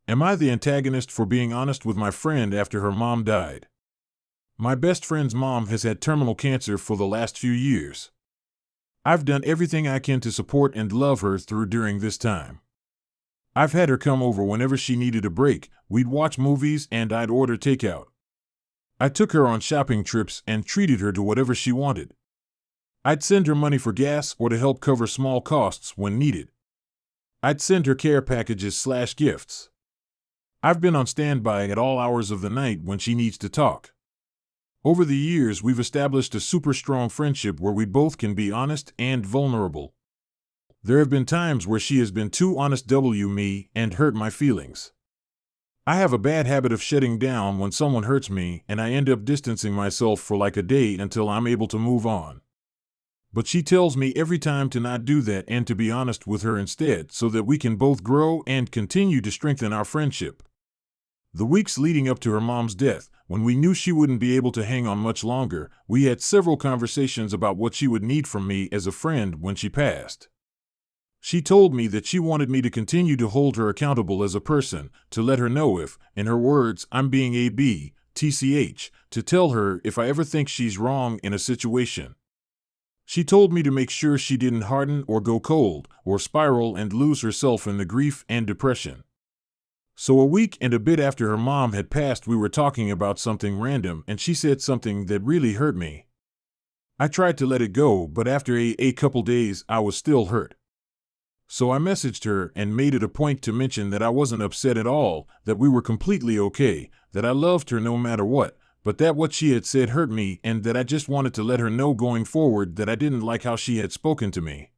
Am I the antagonist for being honest with my friend after her mom died? My best friend's mom has had terminal cancer for the last few years. I've done everything I can to support and love her through during this time. I've had her come over whenever she needed a break. We'd watch movies and I'd order takeout. I took her on shopping trips and treated her to whatever she wanted. I'd send her money for gas or to help cover small costs when needed. I'd send her care packages/gifts. I've been on standby at all hours of the night when she needs to talk. Over the years, we've established a super strong friendship where we both can be honest and vulnerable. There have been times where she has been too honest with me and hurt my feelings. I have a bad habit of shutting down when someone hurts me, and I end up distancing myself for like a day until I'm able to move on. But she tells me every time to not do that and to be honest with her instead so that we can both grow and continue to strengthen our friendship. The weeks leading up to her mom's death, when we knew she wouldn't be able to hang on much longer, we had several conversations about what she would need from me as a friend when she passed. She told me that she wanted me to continue to hold her accountable as a person, to let her know if, in her words, I'm being a TCH, to tell her if I ever think she's wrong in a situation. She told me to make sure she didn't harden or go cold, or spiral and lose herself in the grief and depression. So a week and a bit after her mom had passed, we were talking about something random and she said something that really hurt me. I tried to let it go, but after a couple days I was still hurt. So I messaged her and made it a point to mention that I wasn't upset at all, that we were completely okay, that I loved her no matter what, but that what she had said hurt me and that I just wanted to let her know going forward that I didn't like how she had spoken to me.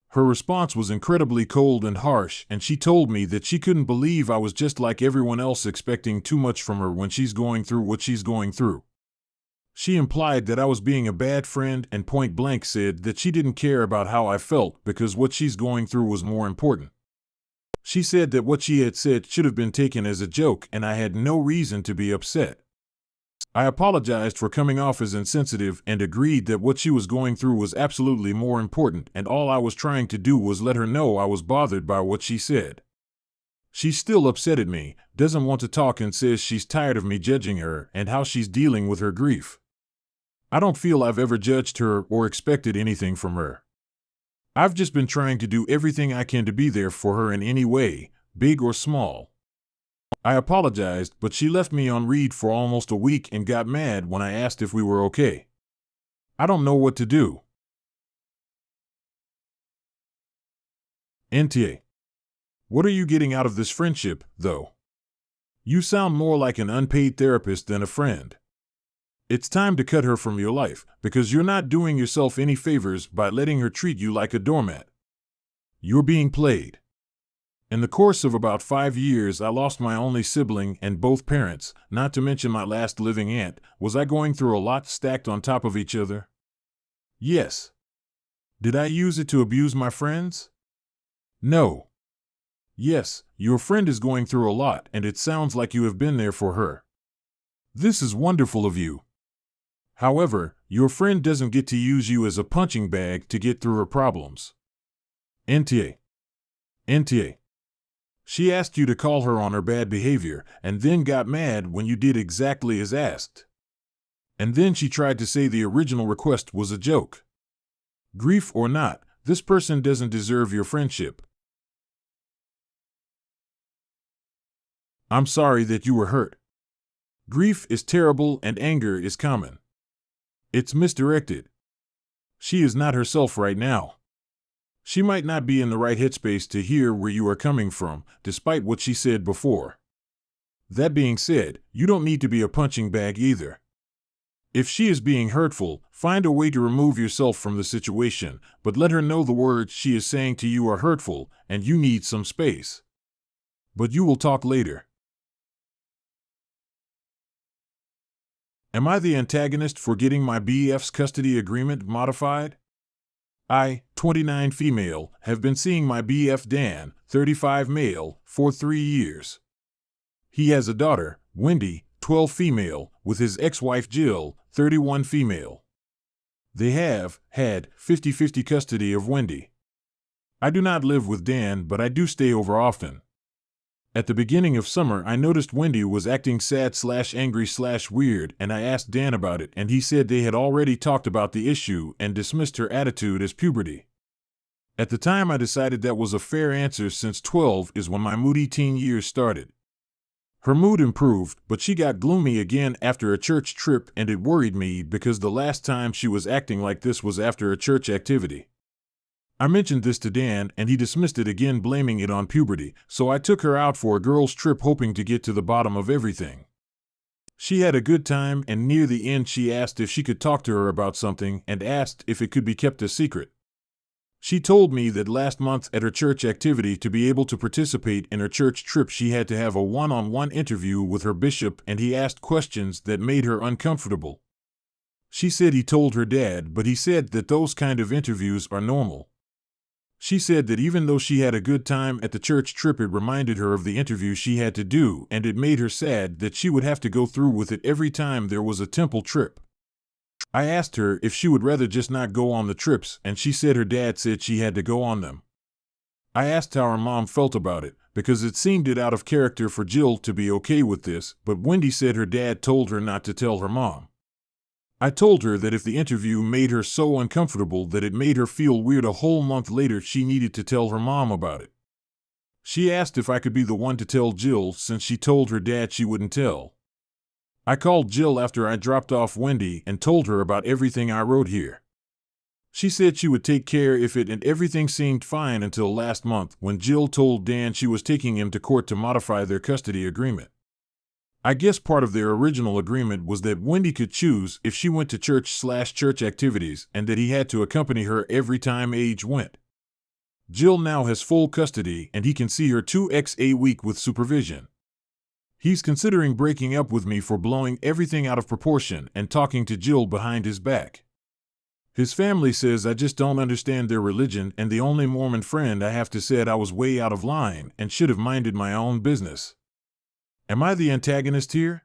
Her response was incredibly cold and harsh, and she told me that she couldn't believe I was just like everyone else expecting too much from her when she's going through what she's going through. She implied that I was being a bad friend and point blank said that she didn't care about how I felt because what she's going through was more important. She said that what she had said should have been taken as a joke and I had no reason to be upset. I apologized for coming off as insensitive and agreed that what she was going through was absolutely more important, and all I was trying to do was let her know I was bothered by what she said. She's still upset at me, doesn't want to talk, and says she's tired of me judging her and how she's dealing with her grief. I don't feel I've ever judged her or expected anything from her. I've just been trying to do everything I can to be there for her in any way, big or small. I apologized, but she left me on read for almost a week and got mad when I asked if we were okay. I don't know what to do. NTA. What are you getting out of this friendship, though? You sound more like an unpaid therapist than a friend. It's time to cut her from your life, because you're not doing yourself any favors by letting her treat you like a doormat. You're being played. In the course of about 5 years, I lost my only sibling and both parents, not to mention my last living aunt. Was I going through a lot stacked on top of each other? Yes. Did I use it to abuse my friends? No. Yes, your friend is going through a lot, and it sounds like you have been there for her. This is wonderful of you. However, your friend doesn't get to use you as a punching bag to get through her problems. NTA. She asked you to call her on her bad behavior, and then got mad when you did exactly as asked. And then she tried to say the original request was a joke. Grief or not, this person doesn't deserve your friendship. I'm sorry that you were hurt. Grief is terrible and anger is common. It's misdirected. She is not herself right now. She might not be in the right headspace to hear where you are coming from, despite what she said before. That being said, you don't need to be a punching bag either. If she is being hurtful, find a way to remove yourself from the situation, but let her know the words she is saying to you are hurtful and you need some space. But you will talk later. Am I the antagonist for getting my BF's custody agreement modified? I, 29 female, have been seeing my BF Dan, 35 male, for 3 years. He has a daughter, Wendy, 12 female, with his ex-wife Jill, 31 female. They have had 50-50 custody of Wendy. I do not live with Dan, but I do stay over often. At the beginning of summer, I noticed Wendy was acting sad/angry/weird, and I asked Dan about it, and he said they had already talked about the issue and dismissed her attitude as puberty. At the time, I decided that was a fair answer since 12 is when my moody teen years started. Her mood improved, but she got gloomy again after a church trip, and it worried me because the last time she was acting like this was after a church activity. I mentioned this to Dan, and he dismissed it again, blaming it on puberty, so I took her out for a girls' trip hoping to get to the bottom of everything. She had a good time, and near the end she asked if she could talk to her about something and asked if it could be kept a secret. She told me that last month at her church activity, to be able to participate in her church trip, she had to have a one-on-one interview with her bishop, and he asked questions that made her uncomfortable. She said he told her dad, but he said that those kind of interviews are normal. She said that even though she had a good time at the church trip, it reminded her of the interview she had to do, and it made her sad that she would have to go through with it every time there was a temple trip. I asked her if she would rather just not go on the trips, and she said her dad said she had to go on them. I asked how her mom felt about it, because it seemed out of character for Jill to be okay with this, but Wendy said her dad told her not to tell her mom. I told her that if the interview made her so uncomfortable that it made her feel weird a whole month later, she needed to tell her mom about it. She asked if I could be the one to tell Jill since she told her dad she wouldn't tell. I called Jill after I dropped off Wendy and told her about everything I wrote here. She said she would take care of it, and everything seemed fine until last month when Jill told Dan she was taking him to court to modify their custody agreement. I guess part of their original agreement was that Wendy could choose if she went to church/church activities and that he had to accompany her every time Age went. Jill now has full custody and he can see her 2x a week with supervision. He's considering breaking up with me for blowing everything out of proportion and talking to Jill behind his back. His family says I just don't understand their religion, and the only Mormon friend I have to said I was way out of line and should have minded my own business. Am I the antagonist here?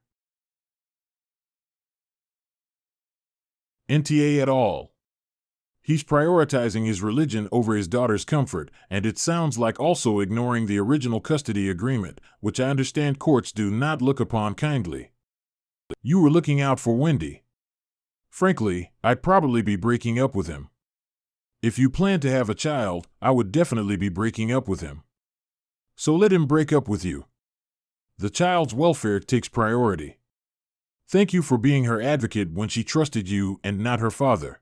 NTA at all. He's prioritizing his religion over his daughter's comfort, and it sounds like also ignoring the original custody agreement, which I understand courts do not look upon kindly. You were looking out for Wendy. Frankly, I'd probably be breaking up with him. If you plan to have a child, I would definitely be breaking up with him. So let him break up with you. The child's welfare takes priority. Thank you for being her advocate when she trusted you and not her father.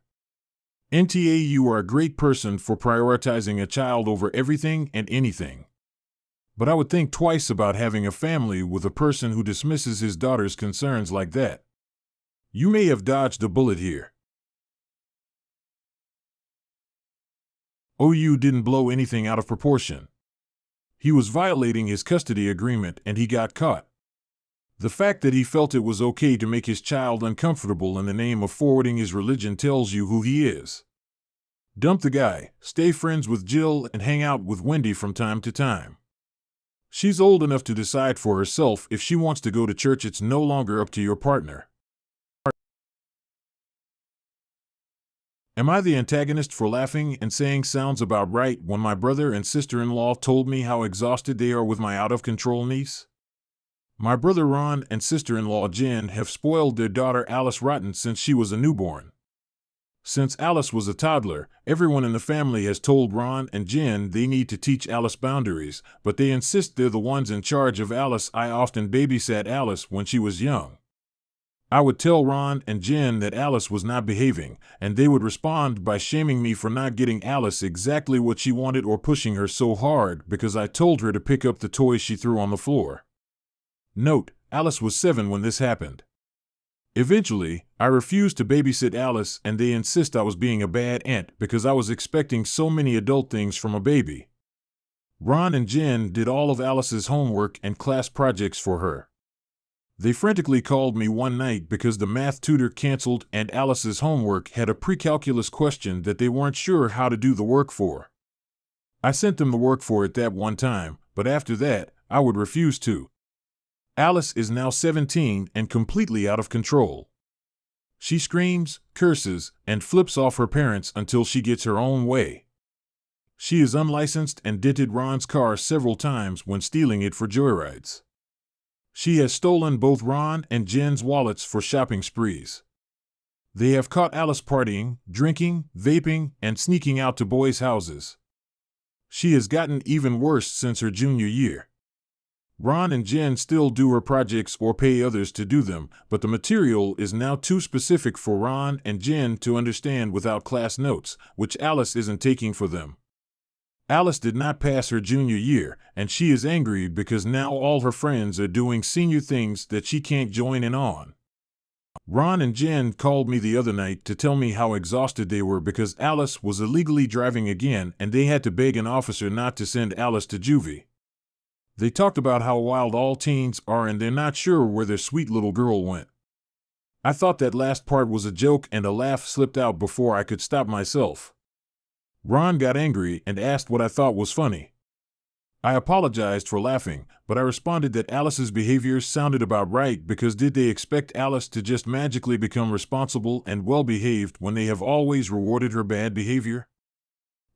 NTA, you are a great person for prioritizing a child over everything and anything. But I would think twice about having a family with a person who dismisses his daughter's concerns like that. You may have dodged a bullet here. OU didn't blow anything out of proportion. He was violating his custody agreement and he got caught. The fact that he felt it was okay to make his child uncomfortable in the name of forwarding his religion tells you who he is. Dump the guy, stay friends with Jill, and hang out with Wendy from time to time. She's old enough to decide for herself if she wants to go to church. It's no longer up to your partner. Am I the antagonist for laughing and saying sounds about right when my brother and sister-in-law told me how exhausted they are with my out-of-control niece? My brother Ron and sister-in-law Jen have spoiled their daughter Alice rotten since she was a newborn. Since Alice was a toddler, everyone in the family has told Ron and Jen they need to teach Alice boundaries, but they insist they're the ones in charge of Alice. I often babysat Alice when she was young. I would tell Ron and Jen that Alice was not behaving, and they would respond by shaming me for not getting Alice exactly what she wanted or pushing her so hard because I told her to pick up the toys she threw on the floor. Note, Alice was 7 when this happened. Eventually, I refused to babysit Alice and they insist I was being a bad aunt because I was expecting so many adult things from a baby. Ron and Jen did all of Alice's homework and class projects for her. They frantically called me one night because the math tutor canceled and Alice's homework had a pre-calculus question that they weren't sure how to do the work for. I sent them the work for it that one time, but after that, I would refuse to. Alice is now 17 and completely out of control. She screams, curses, and flips off her parents until she gets her own way. She is unlicensed and dented Ron's car several times when stealing it for joyrides. She has stolen both Ron and Jen's wallets for shopping sprees. They have caught Alice partying, drinking, vaping, and sneaking out to boys' houses. She has gotten even worse since her junior year. Ron and Jen still do her projects or pay others to do them, but the material is now too specific for Ron and Jen to understand without class notes, which Alice isn't taking for them. Alice did not pass her junior year, and she is angry because now all her friends are doing senior things that she can't join in on. Ron and Jen called me the other night to tell me how exhausted they were because Alice was illegally driving again and they had to beg an officer not to send Alice to juvie. They talked about how wild all teens are and they're not sure where their sweet little girl went. I thought that last part was a joke and a laugh slipped out before I could stop myself. Ron got angry and asked what I thought was funny. I apologized for laughing, but I responded that Alice's behavior sounded about right because did they expect Alice to just magically become responsible and well-behaved when they have always rewarded her bad behavior?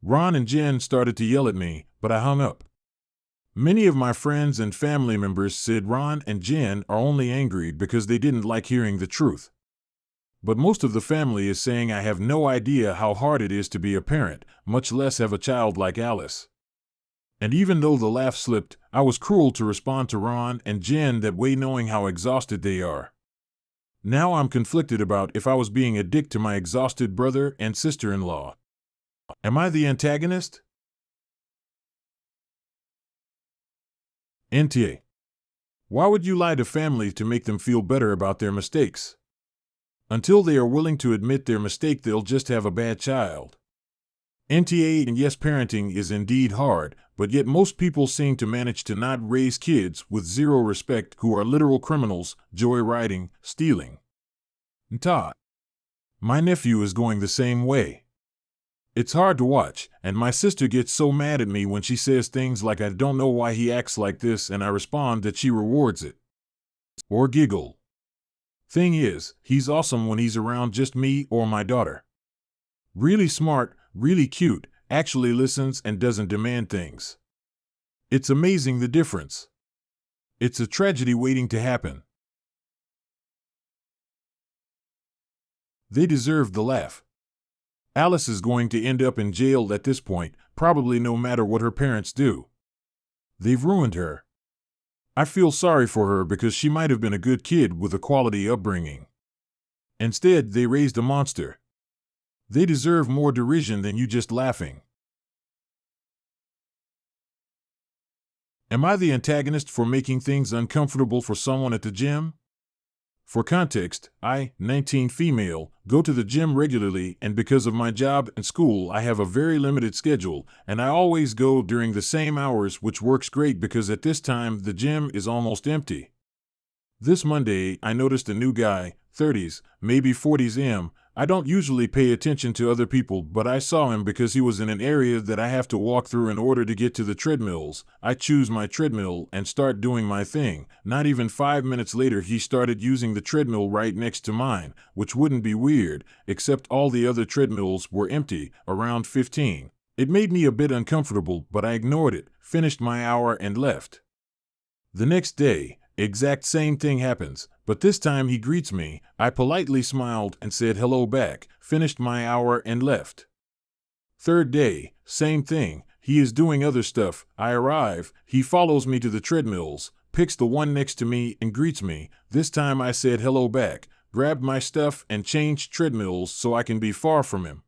Ron and Jen started to yell at me, but I hung up. Many of my friends and family members said Ron and Jen are only angry because they didn't like hearing the truth. But most of the family is saying I have no idea how hard it is to be a parent, much less have a child like Alice. And even though the laugh slipped, I was cruel to respond to Ron and Jen that way knowing how exhausted they are. Now I'm conflicted about if I was being a dick to my exhausted brother and sister-in-law. Am I the antagonist? NTA. Why would you lie to family to make them feel better about their mistakes? Until they are willing to admit their mistake, they'll just have a bad child. NTA. And yes, parenting is indeed hard, but yet most people seem to manage to not raise kids with zero respect who are literal criminals, joyriding, stealing. Todd. My nephew is going the same way. It's hard to watch, and my sister gets so mad at me when she says things like I don't know why he acts like this and I respond that she rewards it. Or giggle. Thing is, he's awesome when he's around just me or my daughter. Really smart, really cute, actually listens and doesn't demand things. It's amazing the difference. It's a tragedy waiting to happen. They deserve the laugh. Alice is going to end up in jail at this point, probably no matter what her parents do. They've ruined her. I feel sorry for her because she might have been a good kid with a quality upbringing. Instead, they raised a monster. They deserve more derision than you just laughing. Am I the antagonist for making things uncomfortable for someone at the gym? For context, I, 19 female, go to the gym regularly and because of my job and school I have a very limited schedule and I always go during the same hours, which works great because at this time the gym is almost empty. This Monday I noticed a new guy, 30s, maybe 40s M. I don't usually pay attention to other people, but I saw him because he was in an area that I have to walk through in order to get to the treadmills. I choose my treadmill and start doing my thing. Not even 5 minutes later he started using the treadmill right next to mine, which wouldn't be weird, except all the other treadmills were empty, around 15. It made me a bit uncomfortable, but I ignored it, finished my hour and left. The next day, exact same thing happens, but this time he greets me. I politely smiled and said hello back, finished my hour and left. Third day, same thing. He is doing other stuff. I arrive, he follows me to the treadmills, picks the one next to me and greets me. This time I said hello back, grabbed my stuff and changed treadmills so I can be far from him.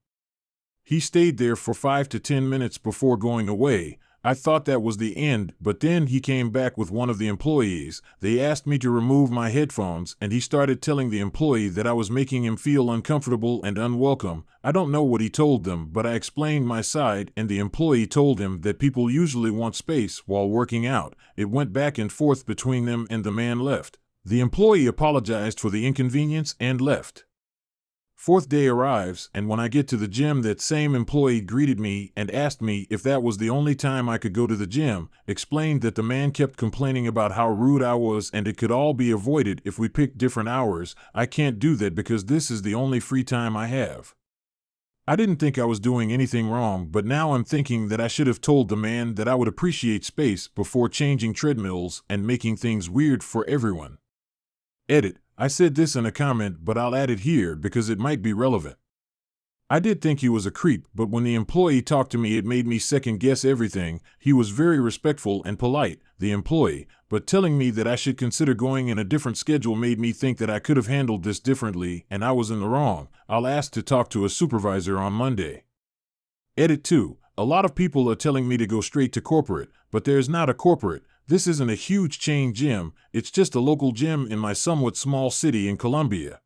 He stayed there for 5 to 10 minutes before going away. I thought that was the end, but then he came back with one of the employees. They asked me to remove my headphones, and he started telling the employee that I was making him feel uncomfortable and unwelcome. I don't know what he told them, but I explained my side, and the employee told him that people usually want space while working out. It went back and forth between them, and the man left. The employee apologized for the inconvenience and left. Fourth day arrives, and when I get to the gym, that same employee greeted me and asked me if that was the only time I could go to the gym, explained that the man kept complaining about how rude I was and it could all be avoided if we picked different hours. I can't do that because this is the only free time I have. I didn't think I was doing anything wrong, but now I'm thinking that I should have told the man that I would appreciate space before changing treadmills and making things weird for everyone. Edit: I said this in a comment, but I'll add it here because it might be relevant. I did think he was a creep, but when the employee talked to me, it made me second guess everything. He was very respectful and polite, the employee, but telling me that I should consider going in a different schedule made me think that I could have handled this differently, and I was in the wrong. I'll ask to talk to a supervisor on Monday. Edit 2. A lot of people are telling me to go straight to corporate, but there's not a corporate. This isn't a huge chain gym, it's just a local gym in my somewhat small city in Colombia.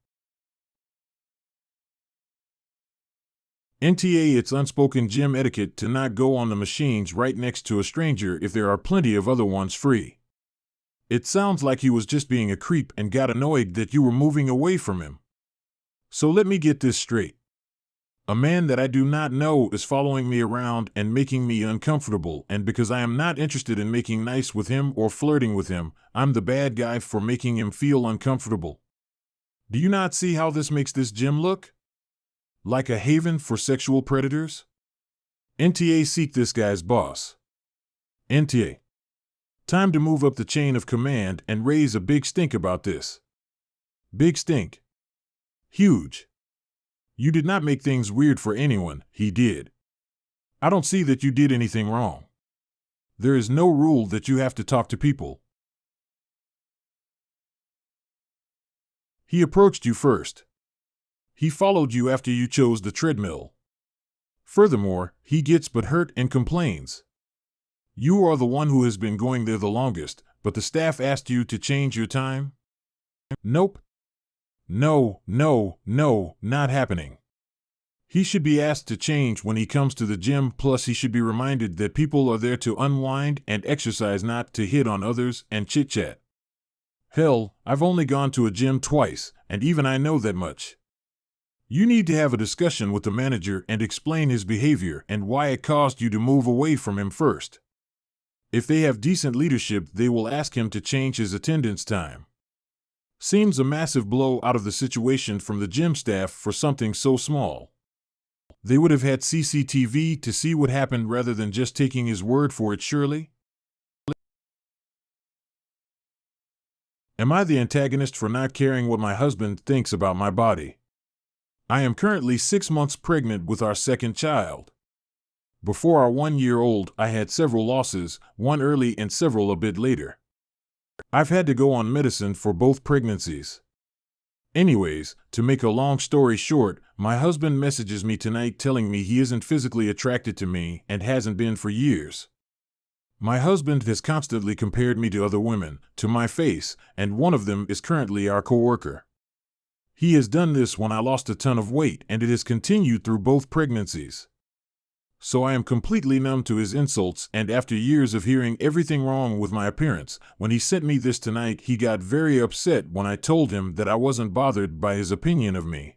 NTA: It's unspoken gym etiquette to not go on the machines right next to a stranger if there are plenty of other ones free. It sounds like he was just being a creep and got annoyed that you were moving away from him. So let me get this straight. A man that I do not know is following me around and making me uncomfortable, and because I am not interested in making nice with him or flirting with him, I'm the bad guy for making him feel uncomfortable. Do you not see how this makes this gym look like a haven for sexual predators? NTA: Seek this guy's boss. NTA: Time to move up the chain of command and raise a big stink about this. Big stink. Huge. You did not make things weird for anyone, he did. I don't see that you did anything wrong. There is no rule that you have to talk to people. He approached you first. He followed you after you chose the treadmill. Furthermore, he gets but hurt and complains. You are the one who has been going there the longest, but the staff asked you to change your time? Nope. No, not happening. He should be asked to change when he comes to the gym, plus he should be reminded that people are there to unwind and exercise, not to hit on others and chit-chat. Hell, I've only gone to a gym twice, and even I know that much. You need to have a discussion with the manager and explain his behavior and why it caused you to move away from him first. If they have decent leadership, they will ask him to change his attendance time. Seems a massive blow out of the situation from the gym staff for something so small. They would have had CCTV to see what happened rather than just taking his word for it, surely? Am I the antagonist for not caring what my husband thinks about my body? I am currently 6 months pregnant with our second child. Before our 1-year-old, I had several losses, one early and several a bit later. I've had to go on medicine for both pregnancies. Anyways, to make a long story short, my husband messages me tonight telling me he isn't physically attracted to me and hasn't been for years. My husband has constantly compared me to other women, to my face, and one of them is currently our coworker. He has done this when I lost a ton of weight, and it has continued through both pregnancies. So I am completely numb to his insults, and after years of hearing everything wrong with my appearance, when he sent me this tonight, he got very upset when I told him that I wasn't bothered by his opinion of me.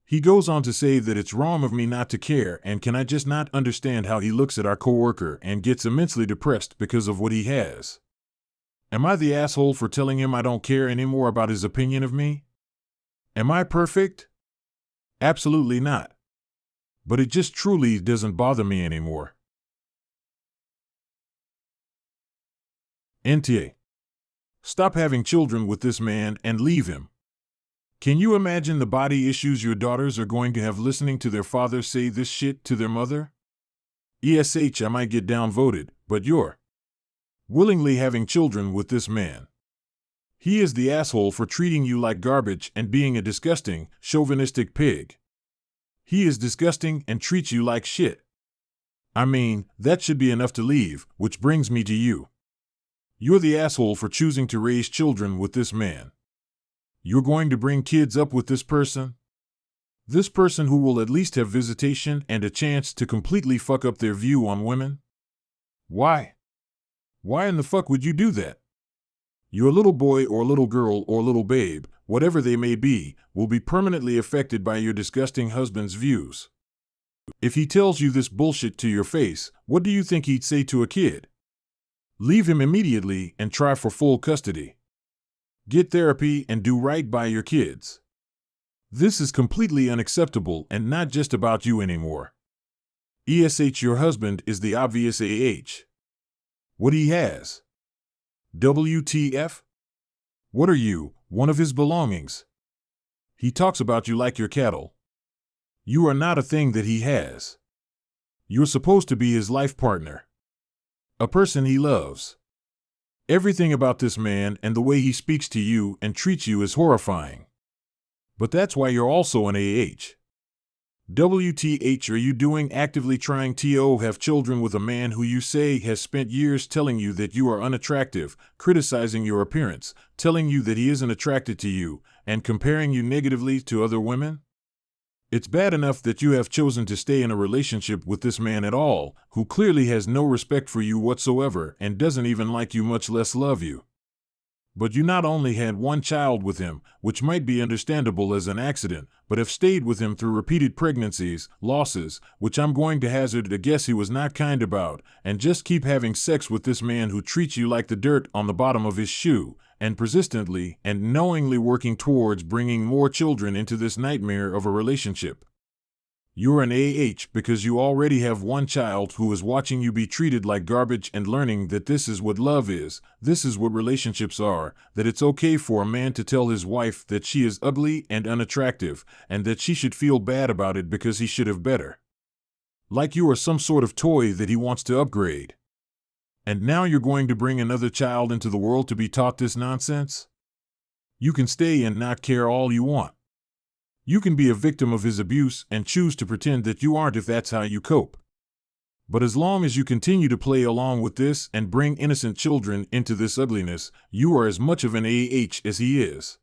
He goes on to say that it's wrong of me not to care, and can I just not understand how he looks at our coworker and gets immensely depressed because of what he has. Am I the asshole for telling him I don't care anymore about his opinion of me? Am I perfect? Absolutely not. But it just truly doesn't bother me anymore. NTA: Stop having children with this man and leave him. Can you imagine the body issues your daughters are going to have listening to their father say this shit to their mother? ESH, I might get downvoted, but you're willingly having children with this man. He is the asshole for treating you like garbage and being a disgusting, chauvinistic pig. He is disgusting and treats you like shit. I mean, that should be enough to leave, which brings me to you. You're the asshole for choosing to raise children with this man. You're going to bring kids up with this person? This person who will at least have visitation and a chance to completely fuck up their view on women? Why? Why in the fuck would you do that? Your little boy or little girl or little babe, whatever they may be, will be permanently affected by your disgusting husband's views. If he tells you this bullshit to your face, what do you think he'd say to a kid? Leave him immediately and try for full custody. Get therapy and do right by your kids. This is completely unacceptable and not just about you anymore. Your husband is the obvious What he has? WTF? What are you, one of his belongings? He talks about you like your cattle. You are not a thing that he has. You're supposed to be his life partner. A person he loves. Everything about this man and the way he speaks to you and treats you is horrifying. But that's why you're also an WTH are you doing actively trying to have children with a man who you say has spent years telling you that you are unattractive, criticizing your appearance, telling you that he isn't attracted to you, and comparing you negatively to other women? It's bad enough that you have chosen to stay in a relationship with this man at all, who clearly has no respect for you whatsoever and doesn't even like you, much less love you. But you not only had one child with him, which might be understandable as an accident, but have stayed with him through repeated pregnancies, losses, which I'm going to hazard a guess he was not kind about, and just keep having sex with this man who treats you like the dirt on the bottom of his shoe, and persistently and knowingly working towards bringing more children into this nightmare of a relationship. You're an because you already have one child who is watching you be treated like garbage and learning that this is what love is, this is what relationships are, that it's okay for a man to tell his wife that she is ugly and unattractive, and that she should feel bad about it because he should have better. Like you are some sort of toy that he wants to upgrade. And now you're going to bring another child into the world to be taught this nonsense? You can stay and not care all you want. You can be a victim of his abuse and choose to pretend that you aren't if that's how you cope. But as long as you continue to play along with this and bring innocent children into this ugliness, you are as much of an as he is.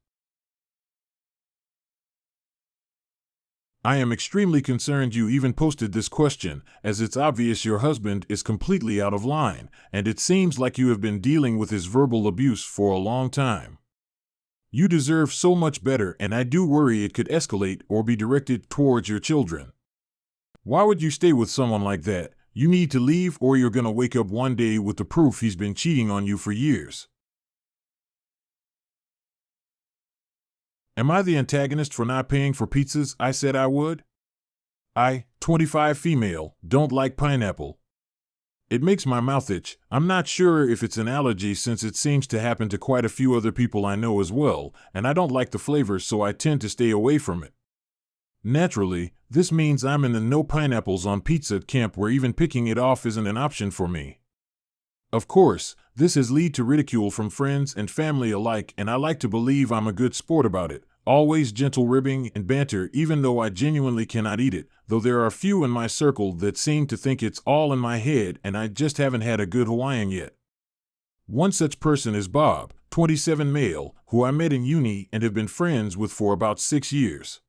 I am extremely concerned you even posted this question, as it's obvious your husband is completely out of line, and it seems like you have been dealing with his verbal abuse for a long time. You deserve so much better, and I do worry it could escalate or be directed towards your children. Why would you stay with someone like that? You need to leave, or you're gonna wake up one day with the proof he's been cheating on you for years. Am I the antagonist for not paying for pizzas I said I would? I, 25 female, don't like pineapple. It makes my mouth itch. I'm not sure if it's an allergy since it seems to happen to quite a few other people I know as well, and I don't like the flavor, so I tend to stay away from it. Naturally, this means I'm in the no pineapples on pizza camp where even picking it off isn't an option for me. Of course, this has led to ridicule from friends and family alike, and I like to believe I'm a good sport about it. Always gentle ribbing and banter, even though I genuinely cannot eat it, though there are a few in my circle that seem to think it's all in my head and I just haven't had a good Hawaiian yet. One such person is Bob, 27 male, who I met in uni and have been friends with for about 6 years.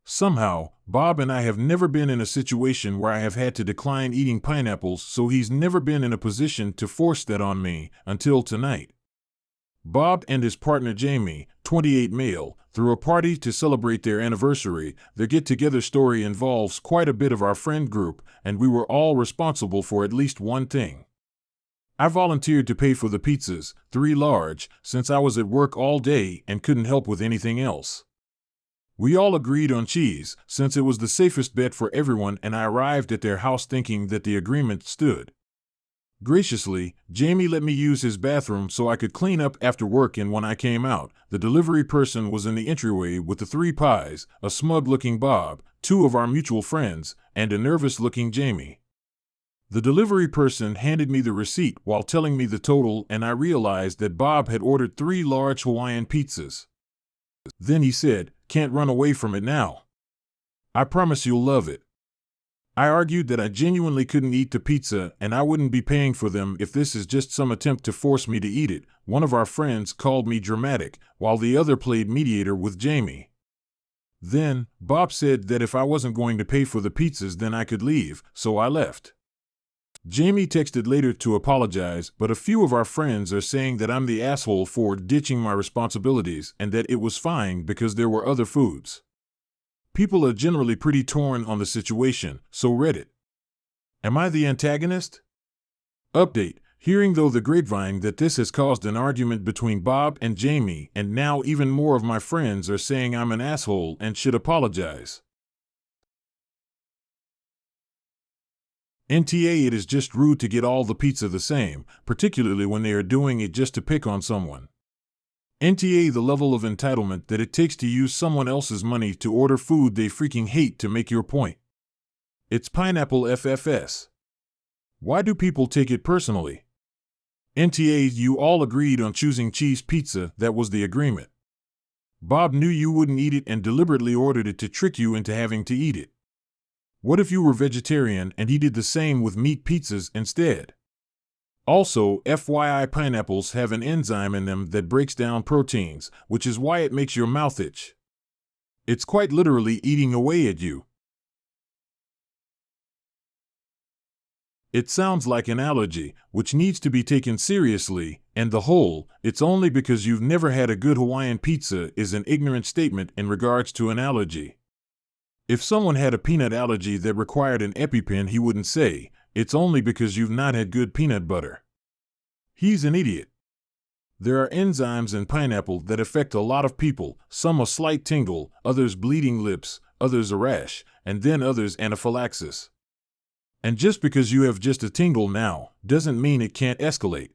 Somehow, Bob and I have never been in a situation where I have had to decline eating pineapples, so he's never been in a position to force that on me until tonight. Bob and his partner Jamie, 28 male, threw a party to celebrate their anniversary. Their get-together story involves quite a bit of our friend group, and we were all responsible for at least one thing. I volunteered to pay for the pizzas, 3 large, since I was at work all day and couldn't help with anything else. We all agreed on cheese, since it was the safest bet for everyone, and I arrived at their house thinking that the agreement stood. Graciously, Jamie let me use his bathroom so I could clean up after work, and when I came out, the delivery person was in the entryway with the 3 pies, a smug-looking Bob, 2 of our mutual friends, and a nervous-looking Jamie. The delivery person handed me the receipt while telling me the total, and I realized that Bob had ordered 3 large Hawaiian pizzas. Then he said, "Can't run away from it now. I promise you'll love it." I argued that I genuinely couldn't eat the pizza and I wouldn't be paying for them if this is just some attempt to force me to eat it. One of our friends called me dramatic, while the other played mediator with Jamie. Then, Bob said that if I wasn't going to pay for the pizzas then I could leave, so I left. Jamie texted later to apologize, but a few of our friends are saying that I'm the asshole for ditching my responsibilities and that it was fine because there were other foods. People are generally pretty torn on the situation, so Reddit. Am I the antagonist? Update. Hearing though the grapevine that this has caused an argument between Bob and Jamie, and now even more of my friends are saying I'm an asshole and should apologize. NTA, it is just rude to get all the pizza the same, particularly when they are doing it just to pick on someone. NTA, the level of entitlement that it takes to use someone else's money to order food they freaking hate to make your point. It's pineapple FFS. Why do people take it personally? NTA, you all agreed on choosing cheese pizza, that was the agreement. Bob knew you wouldn't eat it and deliberately ordered it to trick you into having to eat it. What if you were vegetarian and he did the same with meat pizzas instead? Also, FYI, pineapples have an enzyme in them that breaks down proteins, which is why it makes your mouth itch. It's quite literally eating away at you. It sounds like an allergy, which needs to be taken seriously, and the whole, it's only because you've never had a good Hawaiian pizza is an ignorant statement in regards to an allergy. If someone had a peanut allergy that required an EpiPen, he wouldn't say, it's only because you've not had good peanut butter. He's an idiot. There are enzymes in pineapple that affect a lot of people, some a slight tingle, others bleeding lips, others a rash, and then others anaphylaxis. And just because you have just a tingle now, doesn't mean it can't escalate.